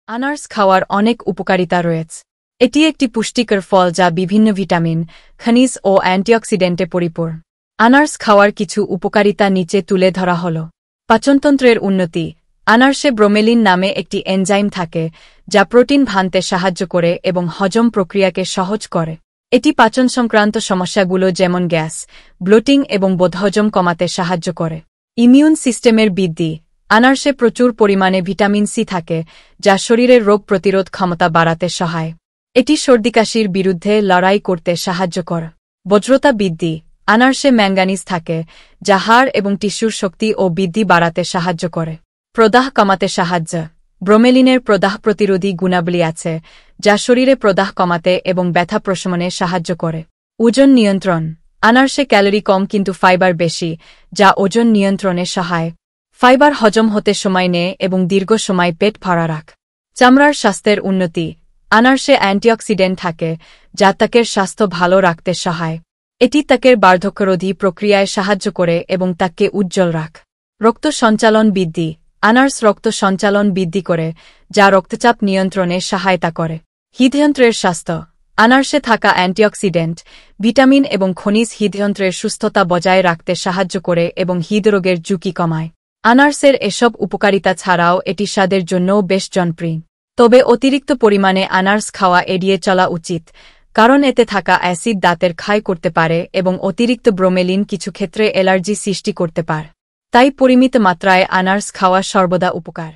আনারস খাওয়ার অনেক উপকারিতা রয়েছে। এটি একটি পুষ্টিকর ফল যা বিভিন্ন ভিটামিন, খনিজ ও অ্যান্টিঅক্সিডেন্টে পরিপূর্ণ। আনারস খাওয়ার কিছু উপকারিতা নিচে তুলে ধরা হল। পাচনতন্ত্রের উন্নতি। আনারসে ব্রোমেলিন নামে একটি এনজাইম থাকে যা প্রোটিন ভাঙতে সাহায্য করে এবং হজম প্রক্রিয়াকে সহজ করে। এটি পাচন সংক্রান্ত সমস্যাগুলো যেমন গ্যাস, ব্লোটিং এবং বদহজম কমাতে সাহায্য করে। ইমিউন সিস্টেমের বৃদ্ধি। আনারসে প্রচুর পরিমাণে ভিটামিন সি থাকে যা শরীরের রোগ প্রতিরোধ ক্ষমতা বাড়াতে সহায়। এটি সর্দিকাশির বিরুদ্ধে লড়াই করতে সাহায্য করে। বজ্রতা বৃদ্ধি। আনারসে ম্যাঙ্গানিজ থাকে যা হাড় এবং টিস্যুর শক্তি ও বৃদ্ধি বাড়াতে সাহায্য করে। প্রদাহ কমাতে সাহায্য। ব্রোমেলিনের প্রদাহ প্রতিরোধী গুণাবলী আছে যা শরীরে প্রদাহ কমাতে এবং ব্যথা প্রশমনে সাহায্য করে। ওজন নিয়ন্ত্রণ। আনারসে ক্যালোরি কম কিন্তু ফাইবার বেশি যা ওজন নিয়ন্ত্রণে সহায়। ফাইবার হজম হতে সময় নেয় এবং দীর্ঘ সময় পেট ভরা রাখ। চামড়ার স্বাস্থ্যের উন্নতি। আনারসে অ্যান্টিঅক্সিডেন্ট থাকে যা ত্বকের স্বাস্থ্য ভালো রাখতে সহায়। এটি ত্বকের বার্ধক্যরোধী প্রক্রিয়ায় সাহায্য করে এবং ত্বককে উজ্জ্বল রাখ। রক্ত সঞ্চালন বৃদ্ধি। আনারস রক্ত সঞ্চালন বৃদ্ধি করে যা রক্তচাপ নিয়ন্ত্রণে সহায়তা করে। হৃদযন্ত্রের স্বাস্থ্য। আনারসে থাকা অ্যান্টিঅক্সিডেন্ট, ভিটামিন এবং খনিজ হৃদযন্ত্রের সুস্থতা বজায় রাখতে সাহায্য করে এবং হৃদরোগের ঝুঁকি কমায়। আনারসের এসব উপকারিতা ছাড়াও এটি স্বাদের জন্যও বেশ জনপ্রিয়। তবে অতিরিক্ত পরিমাণে আনারস খাওয়া এড়িয়ে চলা উচিত, কারণ এতে থাকা অ্যাসিড দাঁতের ক্ষয় করতে পারে এবং অতিরিক্ত ব্রোমেলিন কিছু ক্ষেত্রে অ্যালার্জি সৃষ্টি করতে পারে। তাই পরিমিত মাত্রায় আনারস খাওয়া সর্বদা উপকার।